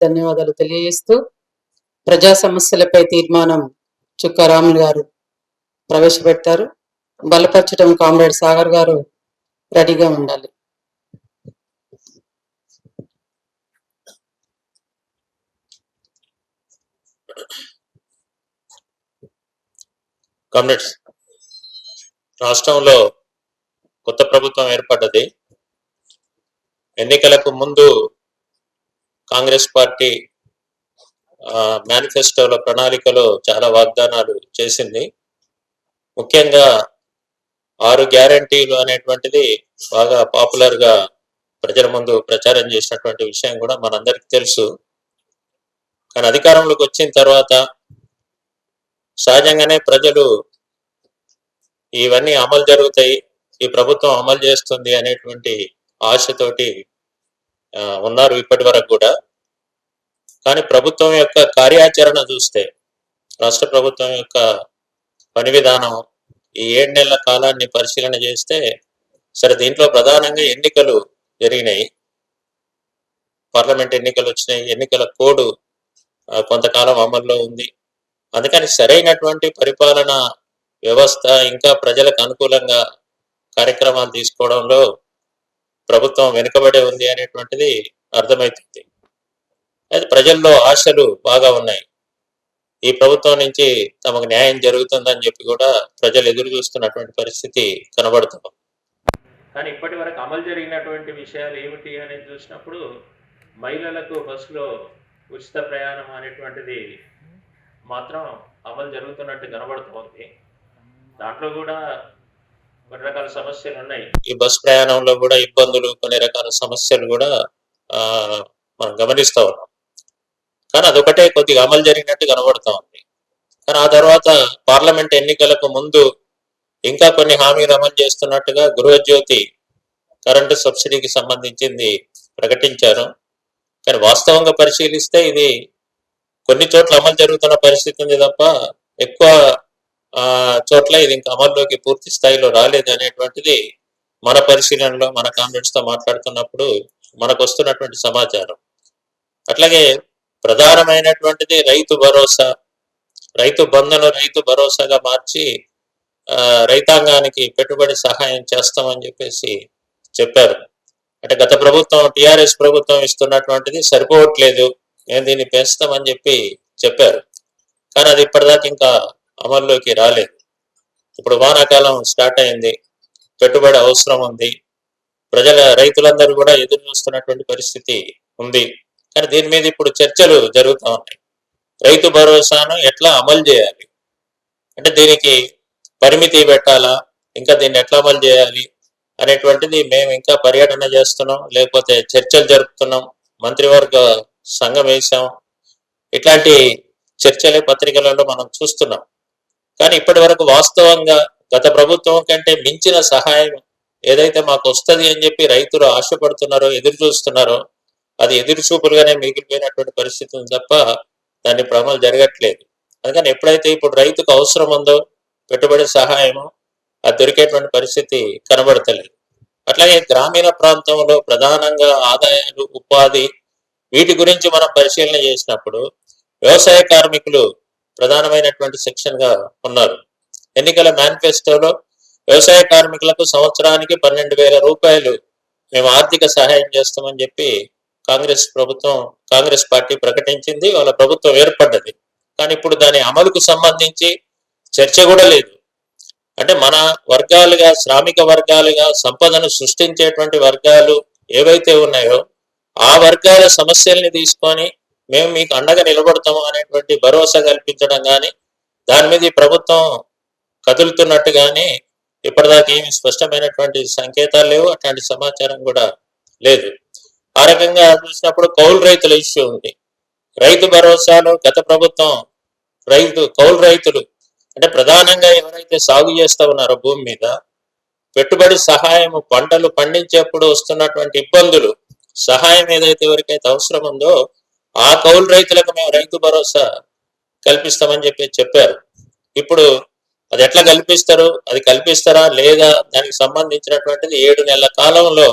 ధన్యవాదాలు తెలియజేస్తూ ప్రజా సమస్యలపై తీర్మానం చుక్కారాములు గారు ప్రవేశపెడతారు. బలపరచడం కామ్రేడ్ సాగర్ గారు రెడీగా ఉండాలి. కామ్రేడ్స్, రాష్ట్రంలో కొత్త ప్రభుత్వం ఏర్పడ్డది. ఎన్నికలకు ముందు కాంగ్రెస్ పార్టీ మేనిఫెస్టోలో ప్రణాళికలో చాలా వాగ్దానాలు చేసింది. ముఖ్యంగా 6 గ్యారంటీలు అనేటువంటిది బాగా పాపులర్ గా ప్రజల ముందు ప్రచారం చేసినటువంటి విషయం కూడా మనందరికి తెలుసు. కానీ అధికారంలోకి వచ్చిన తర్వాత సహజంగానే ప్రజలు ఇవన్నీ అమలు జరుగుతాయి, ఈ ప్రభుత్వం అమలు చేస్తుంది అనేటువంటి ఆశతోటి ఉన్నారు ఇప్పటి వరకు కూడా. కానీ ప్రభుత్వం యొక్క కార్యాచరణ చూస్తే, రాష్ట్ర ప్రభుత్వం యొక్క పని విధానం ఈ 7 నెలల కాలాన్ని పరిశీలన చేస్తే, సరే దీంట్లో ప్రధానంగా ఎన్నికలు జరిగినాయి, పార్లమెంట్ ఎన్నికలు వచ్చినాయి, ఎన్నికల కోడ్ కొంతకాలం అమల్లో ఉంది. అందుకని సరైనటువంటి పరిపాలన వ్యవస్థ ఇంకా ప్రజలకు అనుకూలంగా కార్యక్రమాలు తీసుకోవడంలో ప్రభుత్వం వెనుకబడే ఉంది అనేటువంటిది అర్థమవుతుంది. అయితే ప్రజల్లో ఆశలు బాగా ఉన్నాయి, ఈ ప్రభుత్వం నుంచి తమకు న్యాయం జరుగుతుందని చెప్పి కూడా ప్రజలు ఎదురు చూస్తున్నటువంటి పరిస్థితి కనబడుతుంది. కానీ ఇప్పటి వరకు అమలు జరిగినటువంటి విషయాలు ఏమిటి అనేది చూసినప్పుడు, మహిళలకు బస్సులో ఉచిత ప్రయాణం అనేటువంటిది మాత్రం అమలు జరుగుతున్నట్టు కనబడుతోంది. దాంట్లో కూడా కొన్ని రకాల సమస్యలు ఉన్నాయి. ఈ బస్ ప్రయాణంలో కూడా ఇబ్బందులు, కొన్ని రకాల సమస్యలు కూడా మనం గమనిస్తూ ఉన్నాం. కానీ అదొకటే కొద్దిగా అమలు జరిగినట్టు కనబడుతూ ఉంది. కానీ ఆ తర్వాత పార్లమెంట్ ఎన్నికలకు ముందు ఇంకా కొన్ని హామీలు అమలు చేస్తున్నట్టుగా గృహజ్యోతి కరెంటు సబ్సిడీకి సంబంధించింది ప్రకటించారు. కానీ వాస్తవంగా పరిశీలిస్తే ఇది కొన్ని చోట్ల అమలు జరుగుతున్న పరిస్థితి ఉంది తప్ప ఎక్కువ చోట్ల ఇది ఇంకా అమల్లోకి పూర్తి స్థాయిలో రాలేదు అనేటువంటిది మన పరిశీలనలో, మన కామ్రేడ్స్ తో మాట్లాడుతున్నప్పుడు మనకు వస్తున్నటువంటి సమాచారం. అట్లాగే ప్రధానమైనటువంటిది రైతు భరోసా, రైతు బంధును రైతు భరోసాగా మార్చి రైతాంగానికి పెట్టుబడి సహాయం చేస్తామని చెప్పేసి చెప్పారు. అంటే గత ప్రభుత్వం, టిఆర్ఎస్ ప్రభుత్వం ఇస్తున్నటువంటిది సరిపోవట్లేదు, మేము దీన్ని పెంచుతామని చెప్పి చెప్పారు. కానీ అది ఇప్పటిదాకా ఇంకా అమల్లోకి రాలేదు. ఇప్పుడు వానాకాలం స్టార్ట్ అయింది, పెట్టుబడి అవసరం ఉంది, రైతులందరూ కూడా ఎదురు చూస్తున్నటువంటి పరిస్థితి ఉంది. కానీ దీని మీద ఇప్పుడు చర్చలు జరుగుతూ ఉన్నాయి. రైతు భరోసాను ఎట్లా అమలు చేయాలి, అంటే దీనికి పరిమితి పెట్టాలా, ఇంకా దీన్ని ఎట్లా అమలు చేయాలి అనేటువంటిది మేము ఇంకా పర్యటన చేస్తున్నాం, లేకపోతే చర్చలు జరుపుతున్నాం, మంత్రివర్గ సంఘం వేసాం, ఇట్లాంటి చర్చలే పత్రికలలో మనం చూస్తున్నాం. కానీ ఇప్పటి వరకు వాస్తవంగా గత ప్రభుత్వం కంటే మించిన సహాయం ఏదైతే మాకు వస్తుంది అని చెప్పి రైతులు ఆశపడుతున్నారో, ఎదురు చూస్తున్నారో, అది ఎదురు చూపులుగానే మిగిలిపోయినటువంటి పరిస్థితి ఉంది తప్ప దాన్ని అమలు జరగట్లేదు. అందుకని ఎప్పుడైతే ఇప్పుడు రైతుకు అవసరం ఉందో పెట్టుబడి సహాయము అది దొరికేటువంటి పరిస్థితి కనబడతలేదు. అట్లాగే గ్రామీణ ప్రాంతంలో ప్రధానంగా ఆదాయాలు, ఉపాధి, వీటి గురించి మనం పరిశీలన చేసినప్పుడు వ్యవసాయ కార్మికులు ప్రధానమైనటువంటి సెక్షన్ గా ఉన్నారు. ఎన్నికల మేనిఫెస్టోలో వ్యవసాయ కార్మికులకు సంవత్సరానికి 12,000 రూపాయలు మేము ఆర్థిక సహాయం చేస్తామని చెప్పి కాంగ్రెస్ పార్టీ ప్రకటించింది, వాళ్ళ ప్రభుత్వం ఏర్పడ్డది. కానీ ఇప్పుడు దాని అమలుకు సంబంధించి చర్చ కూడా లేదు. అంటే మన వర్గాలుగా, శ్రామిక వర్గాలుగా, సంపదను సృష్టించేటువంటి వర్గాలు ఏవైతే ఉన్నాయో ఆ వర్గాల సమస్యల్ని తీసుకొని మేము మీకు అండగా నిలబడతాము అనేటువంటి భరోసా కల్పించడం కానీ, దాని మీద ఈ ప్రభుత్వం కదులుతున్నట్టు కానీ ఇప్పటిదాకా ఏమి స్పష్టమైనటువంటి సంకేతాలు లేవు, అట్లాంటి సమాచారం కూడా లేదు. ఆ రకంగా చూసినప్పుడు కౌలు రైతుల ఇష్యూ ఉంది. రైతు భరోసాలో గత ప్రభుత్వం కౌలు రైతులు అంటే ప్రధానంగా ఎవరైతే సాగు చేస్తూ ఉన్నారో భూమి మీద పెట్టుబడి సహాయం, పంటలు పండించేప్పుడు వస్తున్నటువంటి ఇబ్బందులు, సహాయం ఏదైతే ఎవరికైతే అవసరం ఉందో ఆ కౌలు రైతులకు మేము రైతు భరోసా కల్పిస్తామని చెప్పారు. ఇప్పుడు అది ఎట్లా కల్పిస్తారు, అది కల్పిస్తారా లేదా, దానికి సంబంధించినటువంటిది 7 నెలల కాలంలో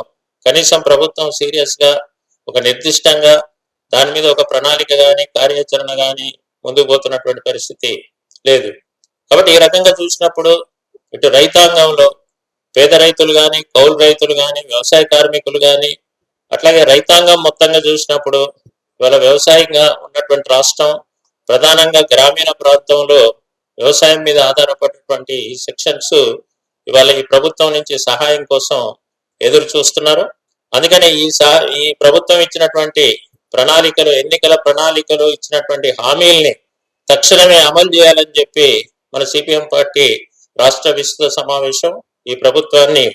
కనీసం ప్రభుత్వం సీరియస్ గా ఒక నిర్దిష్టంగా దాని మీద ఒక ప్రణాళిక కానీ కార్యాచరణ కానీ ముందుకు పోతున్నటువంటి పరిస్థితి లేదు. కాబట్టి ఈ రకంగా చూసినప్పుడు ఇటు రైతాంగంలో పేద రైతులు కానీ, కౌలు రైతులు కానీ, వ్యవసాయ కార్మికులు కానీ, అట్లాగే రైతాంగం మొత్తంగా చూసినప్పుడు ఇవాళ వ్యవసాయంగా ఉన్నటువంటి రాష్ట్రం, ప్రధానంగా గ్రామీణ ప్రాంతంలో వ్యవసాయం మీద ఆధారపడినటువంటి సెక్షన్స్ ఇవాళ ఈ ప్రభుత్వం నుంచి సహాయం కోసం ఎదురు చూస్తున్నారు. అందుకని ఈ ప్రభుత్వం ఇచ్చినటువంటి ప్రణాళికలు, ఎన్నికల ప్రణాళికలు ఇచ్చినటువంటి హామీల్ని తక్షణమే అమలు చేయాలని చెప్పి మన సిపిఎం పార్టీ రాష్ట్ర విస్తృత సమావేశం ఈ ప్రభుత్వాన్ని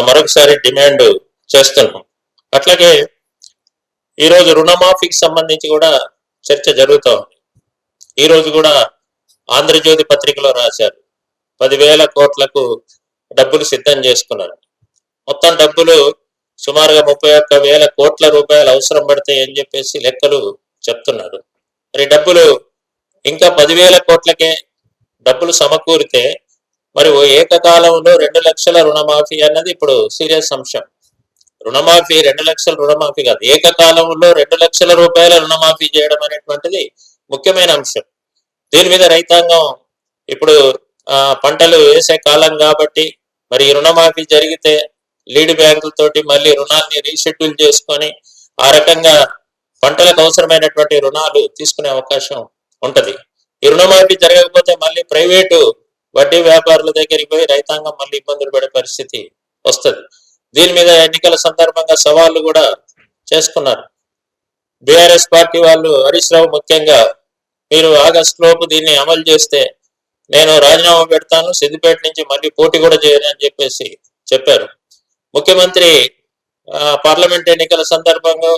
మరొకసారి డిమాండ్ చేస్తున్నాం. అట్లాగే ఈరోజు రుణమాఫీకి సంబంధించి కూడా చర్చ జరుగుతూ ఉంది. ఈరోజు కూడా ఆంధ్రజ్యోతి పత్రికలో రాశారు 10,000 కోట్లకు డబ్బులు సిద్ధం చేసుకున్నారు. మొత్తం డబ్బులు సుమారుగా 31,000 కోట్ల రూపాయలు అవసరం పడతాయి అని చెప్పేసి లెక్కలు చెప్తున్నారు. మరి డబ్బులు ఇంకా 10,000 కోట్లకే డబ్బులు సమకూరితే మరి ఏకకాలంలో 2 లక్షల రుణమాఫీ అన్నది ఇప్పుడు సీరియస్ అంశం. రుణమాఫీ 2 లక్షల రుణమాఫీ కాదు, ఏకకాలంలో 2 లక్షల రూపాయల రుణమాఫీ చేయడం అనేటువంటిది ముఖ్యమైన అంశం. దీని మీద రైతాంగం ఇప్పుడు పంటలు వేసే కాలం కాబట్టి మరి రుణమాఫీ జరిగితే లీడ్ బ్యాంకులతోటి మళ్ళీ రుణాన్ని రీషెడ్యూల్ చేసుకొని ఆ రకంగా పంటలకు అవసరమైనటువంటి రుణాలు తీసుకునే అవకాశం ఉంటది. ఈ రుణమాఫీ జరగకపోతే మళ్ళీ ప్రైవేటు వడ్డీ వ్యాపారుల దగ్గరికి పోయి రైతాంగం మళ్ళీ ఇబ్బందులు పడే పరిస్థితి వస్తుంది. దీని మీద ఎన్నికల సందర్భంగా సవాళ్లు కూడా చేసుకున్నారు. బీఆర్ఎస్ పార్టీ వాళ్ళు, హరీష్ రావు ముఖ్యంగా, మీరు ఆగస్టు లోపు దీన్ని అమలు చేస్తే నేను రాజీనామా పెడతాను, సిద్దిపేట నుంచి మళ్ళీ పోటీ కూడా చేయను అని చెప్పేసి చెప్పారు. ముఖ్యమంత్రి పార్లమెంట్ ఎన్నికల సందర్భంగా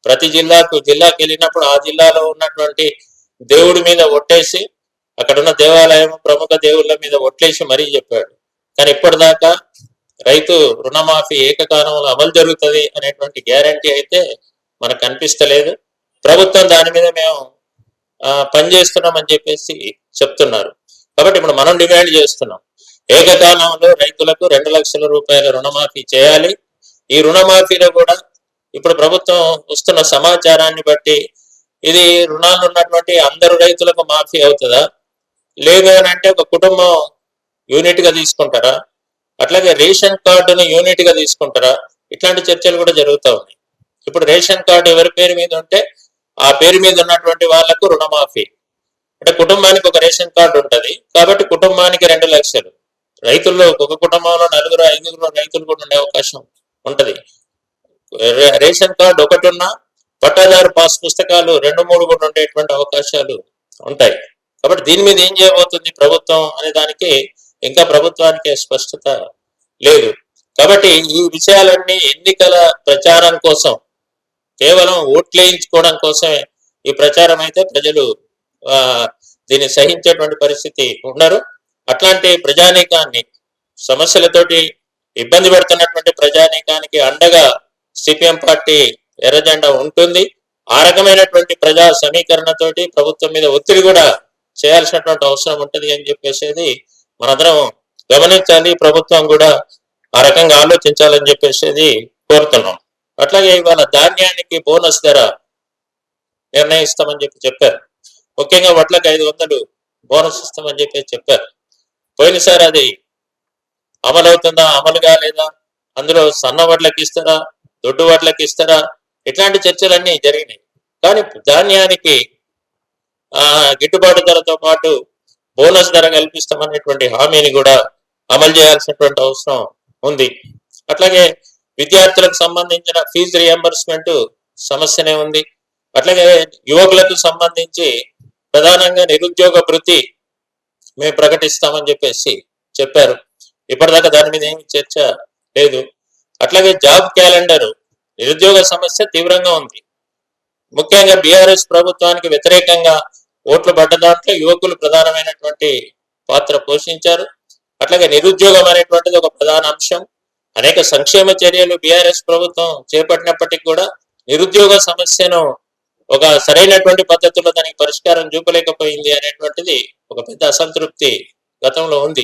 ప్రతి జిల్లాకి వెళ్ళినప్పుడు ఆ జిల్లాలో ఉన్నటువంటి దేవుడి మీద ఒట్టేసి, అక్కడున్న దేవాలయం ప్రముఖ దేవుళ్ళ మీద ఒట్లేసి మరీ చెప్పాడు. కానీ ఇప్పటిదాకా రైతు రుణమాఫీ ఏకకాలంలో అమలు జరుగుతుంది అనేటువంటి గ్యారంటీ అయితే మనకు కనిపిస్తలేదు. ప్రభుత్వం దాని మీద మేము పనిచేస్తున్నామని చెప్పేసి చెప్తున్నారు. కాబట్టి ఇప్పుడు మనం డిమాండ్ చేస్తున్నాం, ఏకకాలంలో రైతులకు 2 లక్షల రూపాయల రుణమాఫీ చేయాలి. ఈ రుణమాఫీలో కూడా ఇప్పుడు ప్రభుత్వం వస్తున్న సమాచారాన్ని బట్టి ఇది రుణాలు ఉన్నటువంటి అందరు రైతులకు మాఫీ అవుతుందా, లేదు అని అంటే ఒక కుటుంబం యూనిట్ గా తీసుకుంటారా, అట్లాగే రేషన్ కార్డును యూనిట్ గా తీసుకుంటారా, ఇట్లాంటి చర్చలు కూడా జరుగుతూ ఉన్నాయి. ఇప్పుడు రేషన్ కార్డు ఎవరి పేరు మీద ఉంటే ఆ పేరు మీద ఉన్నటువంటి వాళ్లకు రుణమాఫీ. అంటే కుటుంబానికి ఒక రేషన్ కార్డు ఉంటది కాబట్టి కుటుంబానికి 2 లక్షలు. రైతుల్లో ఒక కుటుంబంలో 4, 5 రైతులు కూడా ఉండే అవకాశం ఉంటది. రేషన్ కార్డు ఒకటి ఉన్నా పట్టాదారు పాస్ పుస్తకాలు 2, 3 కూడా ఉండేటువంటి అవకాశాలు ఉంటాయి. కాబట్టి దీని మీద ఏం చేయబోతుంది ప్రభుత్వం అనే దానికి ఇంకా ప్రభుత్వానికి స్పష్టత లేదు. కాబట్టి ఈ విషయాలన్నీ ఎన్నికల ప్రచారం కోసం, కేవలం ఓట్లేయించుకోవడం కోసమే ఈ ప్రచారం అయితే ప్రజలు దీన్ని సహించేటువంటి పరిస్థితి ఉన్నారు. అట్లాంటి ప్రజానీకాన్ని, సమస్యలతోటి ఇబ్బంది పెడుతున్నటువంటి ప్రజానీకానికి అండగా సిపిఎం పార్టీ ఎర్రజెండా ఉంటుంది. ఆ రకమైనటువంటి ప్రజా సమీకరణతోటి ప్రభుత్వం మీద ఒత్తిడి కూడా చేయాల్సినటువంటి అవసరం ఉంటుంది అని చెప్పేసి మనందరం గమనించాలి. ప్రభుత్వం కూడా ఆ రకంగా ఆలోచించాలని చెప్పేసి కోరుతున్నాం. అట్లాగే ఇవాళ ధాన్యానికి బోనస్ ధర నిర్ణయిస్తామని చెప్పారు. ముఖ్యంగా వడ్లకు 500 బోనస్ ఇస్తామని చెప్పారు. పోయినసారి అది అమలవుతుందా, అమలు కాలేదా, అందులో సన్న వడ్లకి ఇస్తారా, దొడ్డు వడ్లకి ఇస్తారా, ఇట్లాంటి చర్చలన్నీ జరిగినాయి. కానీ ధాన్యానికి గిట్టుబాటు ధరతో పాటు బోనస్ ధర కల్పిస్తామనేటువంటి హామీని కూడా అమలు చేయాల్సినటువంటి అవసరం ఉంది. అట్లాగే విద్యార్థులకు సంబంధించిన ఫీజు రియంబర్స్మెంట్ సమస్యనే ఉంది. అట్లాగే యువకులకు సంబంధించి ప్రధానంగా నిరుద్యోగ భృతి మేము ప్రకటిస్తామని చెప్పారు. ఇప్పటిదాకా దాని మీద ఏమి చర్చ లేదు. అట్లాగే జాబ్ క్యాలెండర్, నిరుద్యోగ సమస్య తీవ్రంగా ఉంది. ముఖ్యంగా బీఆర్ఎస్ ప్రభుత్వానికి వ్యతిరేకంగా ఓట్లు పడ్డ దాంట్లో యువకులు ప్రధానమైనటువంటి పాత్ర పోషించారు. అట్లాగే నిరుద్యోగం అనేటువంటిది ఒక ప్రధాన అంశం. అనేక సంక్షేమ చర్యలు బీఆర్ఎస్ ప్రభుత్వం చేపట్టినప్పటికీ కూడా నిరుద్యోగ సమస్యను ఒక సరైనటువంటి పద్ధతిలో దానికి పరిష్కారం చూపలేకపోయింది అనేటువంటిది ఒక పెద్ద అసంతృప్తి గతంలో ఉంది.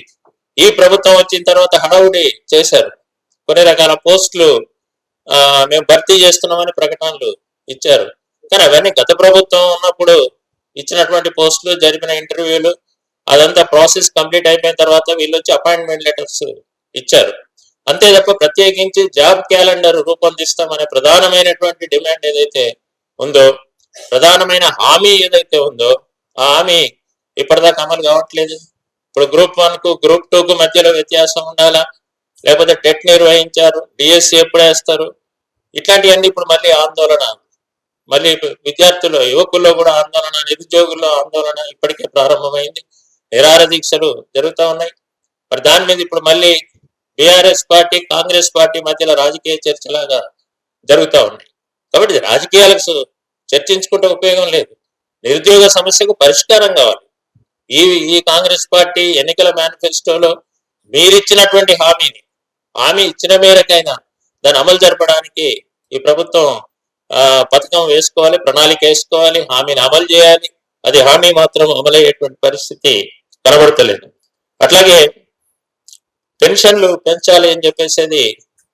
ఈ ప్రభుత్వం వచ్చిన తర్వాత హడావుడి చేశారు. కొన్ని రకాల పోస్టులు మేము భర్తీ చేస్తున్నామని ప్రకటనలు ఇచ్చారు. కానీ అవన్నీ గత ప్రభుత్వం ఉన్నప్పుడు ఇచ్చినటువంటి పోస్టులు, జరిపిన ఇంటర్వ్యూలు, అదంతా ప్రాసెస్ కంప్లీట్ అయిపోయిన తర్వాత వీళ్ళు వచ్చి అపాయింట్మెంట్ లెటర్స్ ఇచ్చారు. అంతే తప్ప ప్రత్యేకించి జాబ్ క్యాలెండర్ రూపొందిస్తామనే ప్రధానమైనటువంటి డిమాండ్ ఏదైతే ఉందో, ప్రధానమైన హామీ ఏదైతే ఉందో, ఆ హామీ ఇప్పటిదాకా అమలు కావట్లేదు. ఇప్పుడు గ్రూప్ 1 కు గ్రూప్ 2 కు మధ్యలో వ్యత్యాసం ఉండాలా, లేకపోతే టెట్ నిర్వహించారు, డిఎస్సి ఎప్పుడు వేస్తారు, ఇట్లాంటివన్నీ ఇప్పుడు మళ్ళీ ఆందోళన, మళ్ళీ విద్యార్థులు, యువకుల్లో కూడా ఆందోళన, నిరుద్యోగుల్లో ఆందోళన ఇప్పటికే ప్రారంభమైంది. నిరాహార దీక్షలు జరుగుతూ ఉన్నాయి. మరి దాని మీద ఇప్పుడు మళ్ళీ బీఆర్ఎస్ పార్టీ, కాంగ్రెస్ పార్టీ మధ్యలో రాజకీయ చర్చలాగా జరుగుతూ ఉన్నాయి. కాబట్టి రాజకీయాలకు చర్చించుకుంటే ఉపయోగం లేదు. నిరుద్యోగ సమస్యకు పరిష్కారం కావాలి. ఈ కాంగ్రెస్ పార్టీ ఎన్నికల మేనిఫెస్టోలో మీరిచ్చినటువంటి హామీ ఇచ్చిన మేరకైనా దాన్ని అమలు జరపడానికి ఈ ప్రభుత్వం పథకం వేసుకోవాలి, ప్రణాళిక వేసుకోవాలి, హామీని అమలు చేయాలి. అది హామీ మాత్రం అమలయ్యేటువంటి పరిస్థితి కనబడతలేదు. అట్లాగే పెన్షన్లు పెంచాలి అని చెప్పేసి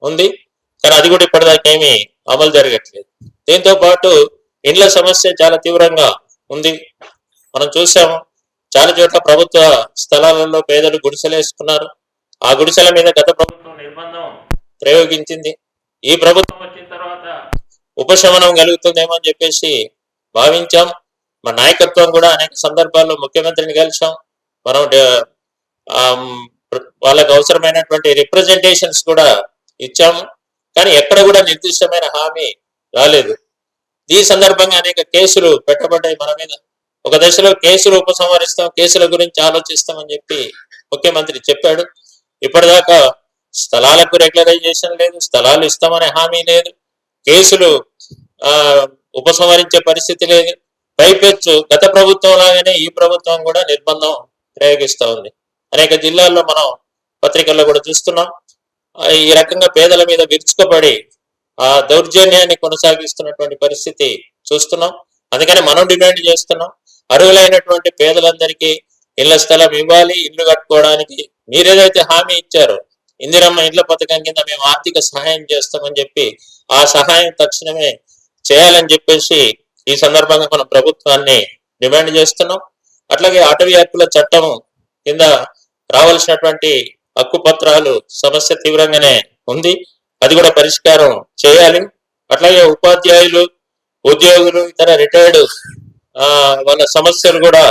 ఉంది, కానీ అది కూడా ఇప్పటిదాకా ఏమీ అమలు జరగట్లేదు. దీంతో పాటు ఇండ్ల సమస్య చాలా తీవ్రంగా ఉంది. మనం చూసాము, చాలా చోట్ల ప్రభుత్వ స్థలాలలో పేదలు గుడిసెలు వేసుకున్నారు. ఆ గుడిసెల మీద గత ప్రభుత్వం నిర్బంధం ప్రయోగించింది. ఈ ప్రభుత్వం వచ్చిన తర్వాత ఉపశమనం కలుగుతుందేమో అని చెప్పేసి భావించాం. మా నాయకత్వం కూడా అనేక సందర్భాల్లో ముఖ్యమంత్రిని కలిసాం. మనం వాళ్ళకు అవసరమైనటువంటి రిప్రజెంటేషన్స్ కూడా ఇచ్చాము, కానీ ఎక్కడ కూడా నిర్దిష్టమైన హామీ రాలేదు. ఈ సందర్భంగా అనేక కేసులు పెట్టబడ్డాయి మన మీద. ఒక దశలో కేసులు ఉపసంహరిస్తాం, కేసుల గురించి ఆలోచిస్తామని చెప్పి ముఖ్యమంత్రి చెప్పాడు. ఇప్పటిదాకా స్థలాలకు రెగ్యులరైజేషన్ లేదు, స్థలాలు ఇస్తామనే హామీ లేదు, కేసులు ఉపసంహరించే పరిస్థితి లేదు. పైపెచ్చు గత ప్రభుత్వం లాగానే ఈ ప్రభుత్వం కూడా నిర్బంధం ప్రయోగిస్తూ ఉంది. అనేక జిల్లాల్లో మనం పత్రికల్లో కూడా చూస్తున్నాం. ఈ రకంగా పేదల మీద విరుచుకుపడి ఆ దౌర్జన్యాన్ని కొనసాగిస్తున్నటువంటి పరిస్థితి చూస్తున్నాం. అందుకని మనం డిమాండ్ చేస్తున్నాం, అర్హులైనటువంటి పేదలందరికీ ఇళ్ల స్థలం ఇవ్వాలి, ఇల్లు కట్టుకోవడానికి మీరేదైతే హామీ ఇచ్చారో ఇందిరమ్మ ఇండ్ల పథకం కింద మేము ఆర్థిక సహాయం చేస్తామని చెప్పి ఆ సహాయం తక్షణమే చేయాలని చెప్పేసి ఈ సందర్భంగా మనం ప్రభుత్వాన్ని డిమాండ్ చేస్తున్నాం. అట్లాగే అటవీ హక్కుల చట్టం కింద రావాల్సినటువంటి హక్కు పత్రాలు సమస్య తీవ్రంగానే ఉంది, అది కూడా పరిష్కారం చేయాలి. అట్లాగే ఉపాధ్యాయులు, ఉద్యోగులు, ఇతర రిటైర్డ్ వాళ్ళ సమస్యలు కూడా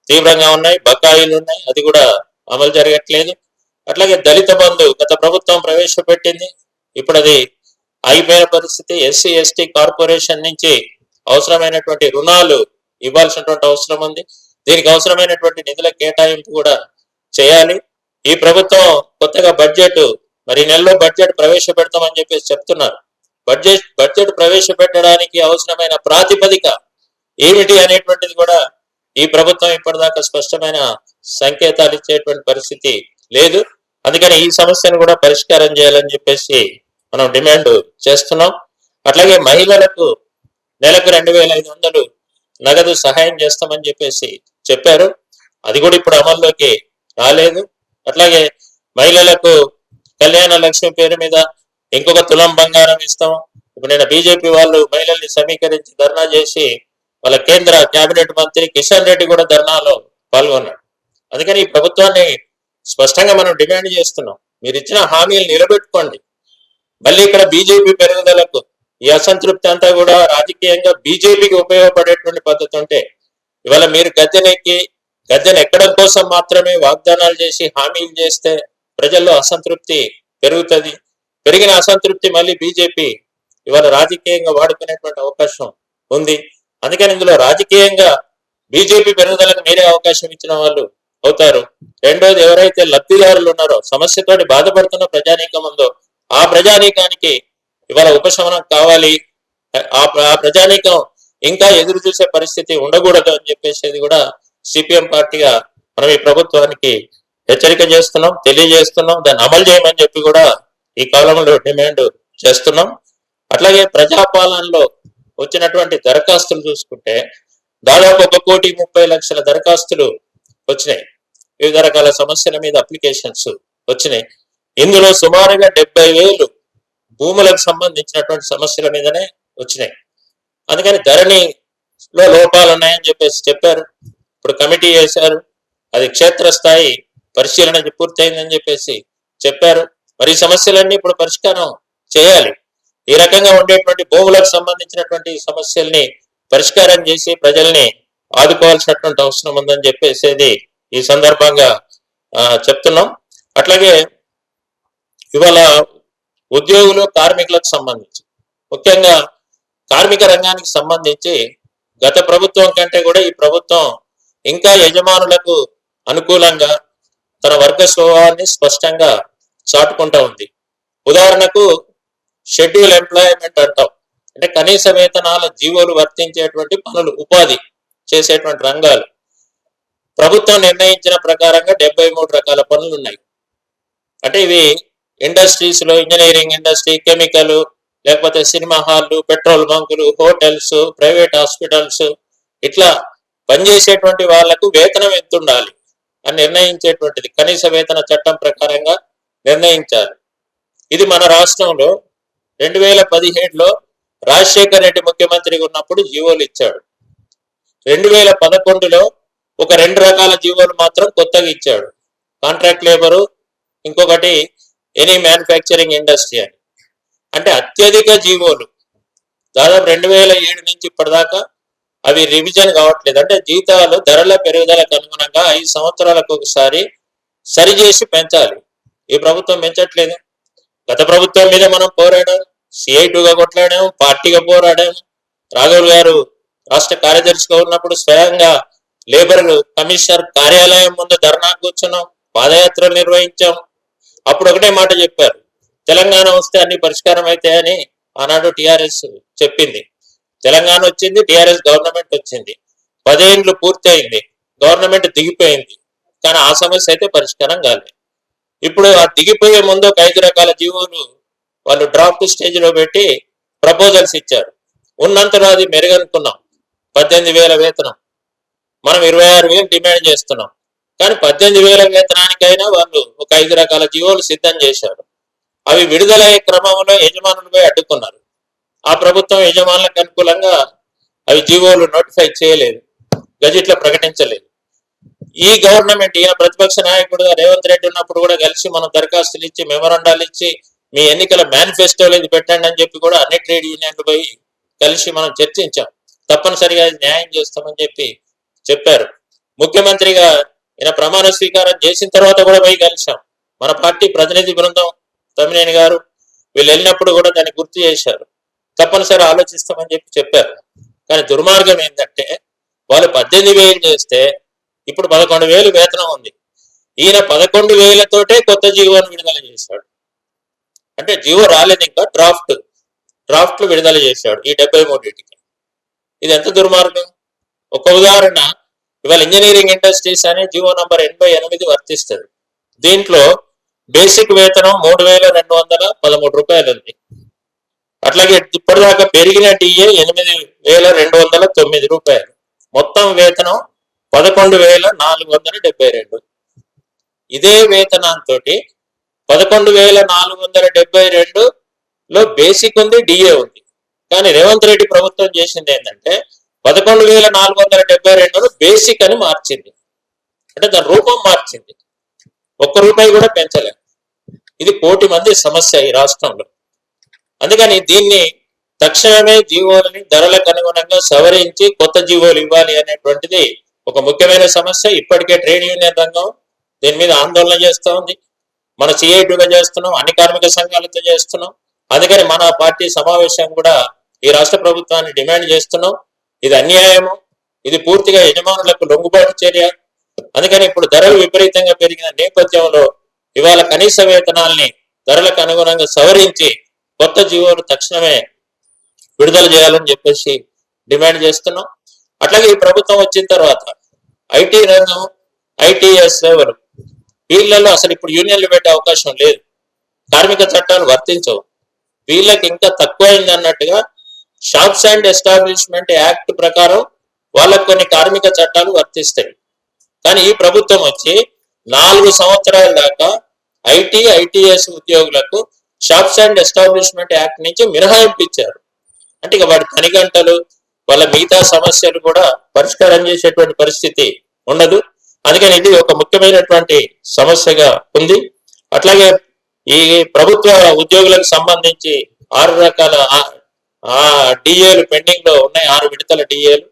తీవ్రంగా ఉన్నాయి, బకాయిలు ఉన్నాయి, అది కూడా అమలు జరగట్లేదు. అట్లాగే దళిత బంధు గత ప్రభుత్వం ప్రవేశపెట్టింది, ఇప్పుడు అది ఆగిపోయిన పరిస్థితి. ఎస్సీ ఎస్టీ కార్పొరేషన్ నుంచి అవసరమైనటువంటి రుణాలు ఇవ్వాల్సినటువంటి అవసరం ఉంది. దీనికి అవసరమైనటువంటి నిధుల కేటాయింపు కూడా చేయాలి. ఈ ప్రభుత్వం కొత్తగా మరి నెలలో బడ్జెట్ ప్రవేశపెడతామని చెప్పేసి చెప్తున్నారు. బడ్జెట్ ప్రవేశపెట్టడానికి అవసరమైన ప్రాతిపదిక ఏమిటి అనేటువంటిది కూడా ఈ ప్రభుత్వం ఇప్పటిదాకా స్పష్టమైన సంకేతాలు ఇచ్చేటువంటి పరిస్థితి లేదు. అందుకని ఈ సమస్యను కూడా పరిష్కారం చేయాలని చెప్పేసి మనం డిమాండ్ చేస్తున్నాం. అట్లాగే మహిళలకు నెలకు 2,500 నగదు సహాయం చేస్తామని చెప్పేసి చెప్పారు, అది కూడా ఇప్పుడు అమల్లోకి రాలేదు. అట్లాగే మహిళలకు కళ్యాణ లక్ష్మి పేరు మీద ఇంకొక తులం బంగారం ఇస్తాం. ఇప్పుడు నేను బీజేపీ వాళ్ళు మహిళల్ని సమీకరించి ధర్నా చేసి వాళ్ళ కేంద్ర కేబినెట్ మంత్రి కిషన్ రెడ్డి కూడా ధర్నాలో పాల్గొన్నాడు. అందుకని ఈ ప్రభుత్వాన్ని స్పష్టంగా మనం డిమాండ్ చేస్తున్నాం, మీరు ఇచ్చిన హామీలు నిలబెట్టుకోండి. మళ్ళీ ఇక్కడ బీజేపీ పెరుగుదలకు ఈ అసంతృప్తి అంతా కూడా రాజకీయంగా బీజేపీకి ఉపయోగపడేటువంటి పద్ధతి ఉంటే, ఇవాళ మీరు గద్దెను ఎక్కడం కోసం మాత్రమే వాగ్దానాలు చేసి హామీలు చేస్తే ప్రజల్లో అసంతృప్తి పెరుగుతుంది. పెరిగిన అసంతృప్తి మళ్ళీ బీజేపీ ఇవాళ రాజకీయంగా వాడుకునేటువంటి అవకాశం ఉంది. అందుకని ఇందులో రాజకీయంగా బీజేపీ పెరుగుదలకు మీరే అవకాశం ఇచ్చిన వాళ్ళు అవుతారు. రెండోది, ఎవరైతే లబ్ధిదారులు ఉన్నారో, సమస్యతోటి బాధపడుతున్న ప్రజానీకం ఉందో ఆ ప్రజానీకానికి ఇవాళ ఉపశమనం కావాలి. ఆ ప్రజానీకం ఇంకా ఎదురు చూసే పరిస్థితి ఉండకూడదు అని చెప్పేసి కూడా సిపిఎం పార్టీగా మనం ఈ ప్రభుత్వానికి హెచ్చరిక చేస్తున్నాం, తెలియజేస్తున్నాం. దాన్ని అమలు చేయమని చెప్పి కూడా ఈ కాలంలో డిమాండ్ చేస్తున్నాం. అట్లాగే ప్రజాపాలనలో వచ్చినటువంటి దరఖాస్తులు చూసుకుంటే దాదాపు 1,30,00,000 దరఖాస్తులు వచ్చినాయి. వివిధ రకాల సమస్యల మీద అప్లికేషన్స్ వచ్చినాయి. ఇందులో సుమారుగా 70,000 భూములకు సంబంధించినటువంటి సమస్యల మీదనే వచ్చినాయి. అందుకని ధరణిలో లోపాలు ఉన్నాయని చెప్పేసి చెప్పారు. ఇప్పుడు కమిటీ వేశారు, అది క్షేత్రస్థాయి పరిశీలన పూర్తయిందని చెప్పేసి చెప్పారు. మరి ఈ సమస్యలన్నీ ఇప్పుడు పరిష్కారం చేయాలి. ఈ రకంగా ఉండేటువంటి భూములకు సంబంధించినటువంటి సమస్యల్ని పరిష్కారం చేసి ప్రజల్ని ఆదుకోవాల్సినటువంటి అవసరం ఉందని చెప్పేసి ఈ సందర్భంగా చెప్తున్నాం. అట్లాగే ఇవాళ ఉద్యోగులు కార్మికులకు సంబంధించి, ముఖ్యంగా కార్మిక రంగానికి సంబంధించి గత ప్రభుత్వం కంటే కూడా ఈ ప్రభుత్వం ఇంకా యజమానులకు అనుకూలంగా తన వర్గ స్వభావాన్ని స్పష్టంగా చాటుకుంటా ఉంది. ఉదాహరణకు షెడ్యూల్ ఎంప్లాయ్మెంట్ అంటాం, అంటే కనీస వేతనాల జీవోలు వర్తించేటువంటి పనులు, ఉపాధి చేసేటువంటి రంగాలు ప్రభుత్వం నిర్ణయించిన ప్రకారంగా 73 రకాల పనులు ఉన్నాయి. అంటే ఇవి ఇండస్ట్రీస్ లో ఇంజనీరింగ్ ఇండస్ట్రీ, కెమికల్, లేకపోతే సినిమా హాల్లు, పెట్రోల్ బంకులు, హోటల్స్, ప్రైవేట్ హాస్పిటల్స్, ఇట్లా పనిచేసేటువంటి వాళ్లకు వేతనం ఎంత ఉండాలి అని నిర్ణయించేటువంటిది కనీస వేతన చట్టం ప్రకారంగా నిర్ణయించాలి. ఇది మన రాష్ట్రంలో 2017లో రాజశేఖర్ రెడ్డి ముఖ్యమంత్రిగా ఉన్నప్పుడు జీవోలు ఇచ్చాడు. 2011లో ఒక 2 రకాల జీవోలు మాత్రం కొత్తగా ఇచ్చాడు, కాంట్రాక్ట్ లేబరు, ఇంకొకటి ఎనీ మ్యానుఫ్యాక్చరింగ్ ఇండస్ట్రీ అని. అంటే అత్యధిక జీవోలు దాదాపు 2007 నుంచి ఇప్పటిదాకా అవి రివిజన్ కావట్లేదు. అంటే జీతాలు ధరల పెరుగుదలకు అనుగుణంగా 5 సంవత్సరాలకు ఒకసారి సరిచేసి పెంచాలి. ఈ ప్రభుత్వం పెంచట్లేదు. గత ప్రభుత్వం మీద మనం పోరాడాం, CI2గా కొట్లాడాము, పార్టీగా పోరాడాము. రాఘవులు గారు రాష్ట్ర కార్యదర్శిగా ఉన్నప్పుడు స్వయంగా లేబర్ కమిషనర్ కార్యాలయం ముందు ధర్నా కూర్చున్నాం, పాదయాత్రలు నిర్వహించాం. అప్పుడు ఒకటే మాట చెప్పారు, తెలంగాణ వస్తే అన్ని పరిష్కారం అవుతాయని ఆనాడు టిఆర్ఎస్ చెప్పింది. తెలంగాణ వచ్చింది, టిఆర్ఎస్ గవర్నమెంట్ వచ్చింది, 10 ఏళ్ళు పూర్తయింది, గవర్నమెంట్ దిగిపోయింది, కానీ ఆ సమస్య అయితే పరిష్కారం కాలేదు. ఇప్పుడు ఆ దిగిపోయే ముందు ఒక 5 రకాల జీవోలు వాళ్ళు డ్రాఫ్ట్ స్టేజ్ లో పెట్టి ప్రపోజల్స్ ఇచ్చారు. ఉన్నంతలో అది మెరుగనుకున్నాం. 18,000 వేతనం, మనం 26,000 డిమాండ్ చేస్తున్నాం. కానీ 18,000 వేతనానికైనా వాళ్ళు ఒక 5 రకాల జీవోలు సిద్ధం చేశారు. అవి విడుదలయ్యే క్రమంలో యజమానులపై అడ్డుకున్నారు. ఆ ప్రభుత్వం యజమానులకు అనుకూలంగా అవి జీవోలు నోటిఫై చేయలేదు, గజెట్లో ప్రకటించలేదు. ఈ గవర్నమెంట్, ఈయన ప్రతిపక్ష నాయకుడుగా రేవంత్ రెడ్డి ఉన్నప్పుడు కూడా కలిసి మనం దరఖాస్తులు ఇచ్చి, మెమరాండాలు ఇచ్చి, మీ ఎన్నికల మేనిఫెస్టోలో ఇది పెట్టండి అని చెప్పి కూడా అన్ని ట్రేడ్ యూనియన్లు పోయి కలిసి మనం చర్చించాం. తప్పనిసరిగా న్యాయం చేస్తామని చెప్పారు. ముఖ్యమంత్రిగా ఈయన ప్రమాణ స్వీకారం చేసిన తర్వాత కూడా పోయి కలిసాం. మన పార్టీ ప్రతినిధి బృందం, తమ్మినేని గారు, వీళ్ళు వెళ్ళినప్పుడు కూడా దాన్ని గుర్తు చేశారు. తప్పనిసరి ఆలోచిస్తామని చెప్పారు. కానీ దుర్మార్గం ఏంటంటే వాళ్ళు 18,000 చేస్తే ఇప్పుడు 11,000 వేతనం ఉంది. ఈయన 11,000తోటే కొత్త జీవోను విడుదల చేశాడు. అంటే జీవో రాలేదు, ఇంకా డ్రాఫ్ట్లు విడుదల చేశాడు ఈ 73కి. ఇది ఎంత దుర్మార్గం. ఒక ఉదాహరణ, ఇవాళ ఇంజనీరింగ్ ఇండస్ట్రీస్ అనే జీవో నంబర్ 88 వర్తిస్తుంది. దీంట్లో బేసిక్ వేతనం 3,213 రూపాయలు ఉంది. అట్లాగే ఇప్పటిదాకా పెరిగిన డిఏ 8,209 రూపాయలు. మొత్తం వేతనం 11,472. ఇదే వేతనంతో 11,472లో బేసిక్ ఉంది, డిఏ ఉంది. కానీ రేవంత్ రెడ్డి ప్రభుత్వం చేసింది ఏంటంటే 11,472ను బేసిక్ అని మార్చింది. అంటే దాని రూపం మార్చింది, ₹1 కూడా పెంచలేదు. ఇది 1 కోటి మంది సమస్య ఈ రాష్ట్రంలో. అందుకని దీన్ని తక్షణమే జీవోలని ధరలకు అనుగుణంగా సవరించి కొత్త జీవోలు ఇవ్వాలి అనేటువంటిది ఒక ముఖ్యమైన సమస్య. ఇప్పటికే ట్రేడ్ యూనియన్ రంగం దీని మీద ఆందోళన చేస్తూ ఉంది. మన CI2గా చేస్తున్నాం, అన్ని కార్మిక సంఘాలతో చేస్తున్నాం. అందుకని మన పార్టీ సమావేశం కూడా ఈ రాష్ట్ర ప్రభుత్వాన్ని డిమాండ్ చేస్తున్నాం. ఇది అన్యాయము, ఇది పూర్తిగా యజమానులకు లొంగుబాటు చర్య. అందుకని ఇప్పుడు ధరలు విపరీతంగా పెరిగిన నేపథ్యంలో ఇవాళ కనీస వేతనాల్ని ధరలకు అనుగుణంగా సవరించి కొత్త జీవోలు తక్షణమే విడుదల చేయాలని చెప్పేసి డిమాండ్ చేస్తున్నాం. అట్లాగే ఈ ప్రభుత్వం వచ్చిన తర్వాత ఐటీ రంగం, ITS సేవలు, వీళ్ళలో అసలు ఇప్పుడు యూనియన్లు పెట్టే అవకాశం లేదు. కార్మిక చట్టాలు వర్తించవు. వీళ్ళకి ఇంకా తక్కువైంది అన్నట్టుగా షాప్స్ అండ్ ఎస్టాబ్లిష్మెంట్ యాక్ట్ ప్రకారం వాళ్ళకు కొన్ని కార్మిక చట్టాలు వర్తిస్తాయి. కానీ ఈ ప్రభుత్వం వచ్చి 4 సంవత్సరాల దాకా ITS ఉద్యోగులకు షాప్స్ అండ్ ఎస్టాబ్లిష్మెంట్ యాక్ట్ నుంచి మినహాయింపు ఇచ్చారు. అంటే ఇక వాడి పని గంటలు వాళ్ళ మిగతా సమస్యలు కూడా పరిష్కారం చేసేటువంటి పరిస్థితి ఉండదు. అందుకని ఇది ఒక ముఖ్యమైనటువంటి సమస్యగా ఉంది. అట్లాగే ఈ ప్రభుత్వ ఉద్యోగులకు సంబంధించి 6 రకాల డిఏలు పెండింగ్ లో ఉన్నాయి. 6 విడతల డిఏలు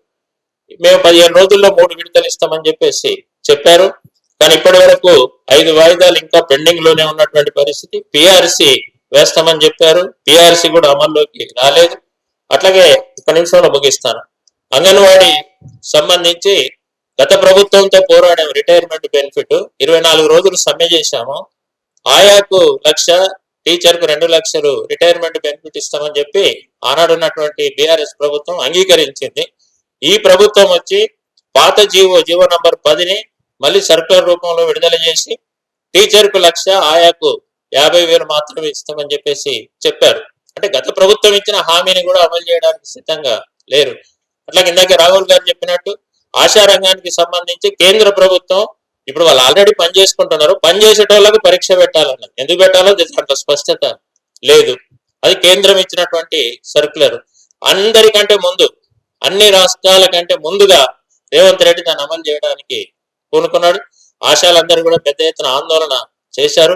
మేము 15 రోజుల్లో 3 విడతలు ఇస్తామని చెప్పేసి చెప్పారు. కానీ ఇప్పటి వరకు 5 వాయిదాలు ఇంకా పెండింగ్ లోనే ఉన్నటువంటి పరిస్థితి. పిఆర్సి వేస్తామని చెప్పారు, పిఆర్సి కూడా అమల్లోకి రాలేదు. అట్లాగే ఒక నిమిషంలో ముగిస్తాను. అంగన్వాడీ సంబంధించి గత ప్రభుత్వంతో పోరాడాం. రిటైర్మెంట్ బెనిఫిట్ 24 రోజులు సమ్మె చేశాము. ఆయాకు 1,00,000, టీచర్ కు 2,00,000 రిటైర్మెంట్ బెనిఫిట్ ఇస్తామని చెప్పి ఆనాడు ఉన్నటువంటి బీఆర్ఎస్ ప్రభుత్వం అంగీకరించింది. ఈ ప్రభుత్వం వచ్చి పాత జీవో నంబర్ 10ని మళ్ళీ సర్కులర్ రూపంలో విడుదల చేసి టీచర్ కు 1,00,000, ఆయాకు 50,000 మాత్రమే ఇస్తామని చెప్పేసి చెప్పారు. అంటే గత ప్రభుత్వం ఇచ్చిన హామీని కూడా అమలు చేయడానికి సిద్ధంగా లేరు. అట్లాగే ఇందాక రాహుల్ గారు చెప్పినట్టు ఆశా రంగానికి సంబంధించి కేంద్ర ప్రభుత్వం ఇప్పుడు వాళ్ళు ఆల్రెడీ పని చేసుకుంటున్నారు, పని చేసేటోళ్ళకి పరీక్ష పెట్టాలన్నారు. ఎందుకు పెట్టాలో దాంట్లో స్పష్టత లేదు. అది కేంద్రం ఇచ్చినటువంటి సర్కులర్. అందరికంటే ముందు, అన్ని రాష్ట్రాల కంటే ముందుగా రేవంత్ రెడ్డి దాన్ని అమలు చేయడానికి పూనుకున్నాడు. ఆశాలందరూ కూడా పెద్ద ఎత్తున ఆందోళన చేశారు.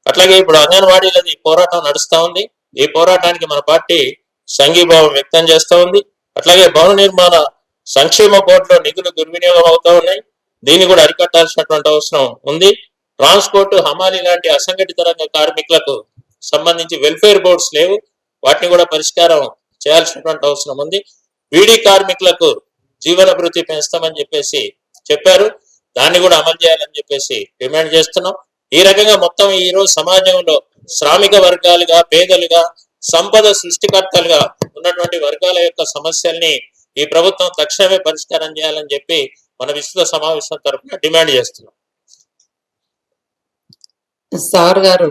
అట్లాగే ఇప్పుడు అంగన్వాడీలది పోరాటం నడుస్తా ఉంది. ఈ పోరాటానికి మన పార్టీ సంఘీభావం వ్యక్తం చేస్తూ ఉంది. అట్లాగే భవన నిర్మాణ సంక్షేమ బోర్డులో నిధులు దుర్వినియోగం అవుతా ఉన్నాయి. దీన్ని కూడా అరికట్టాల్సినటువంటి అవసరం ఉంది. ట్రాన్స్పోర్ట్, హమాలి లాంటి అసంఘటిత రంగ కార్మికులకు సంబంధించి వెల్ఫేర్ బోర్డ్స్ లేవు, వాటిని కూడా పరిష్కారం చేయాల్సినటువంటి అవసరం ఉంది. బీడీ కార్మికులకు జీవన భృతి పెంచుతామని చెప్పేసి చెప్పారు, దాన్ని కూడా అమలు చేయాలని చెప్పేసి డిమాండ్ చేస్తున్నాం. ఈ రకంగా మొత్తం ఈ రోజు సమాజంలో శ్రామిక వర్గాలుగా, పేదలుగా, సంపద సృష్టికర్తలుగా ఉన్నటువంటి వర్గాల యొక్క సమస్యల్ని ఈ ప్రభుత్వం తక్షణమే పరిష్కారం చేయాలని చెప్పి మన విస్తృత సమావేశం తరఫున డిమాండ్ చేస్తున్నాం. సార్ గారు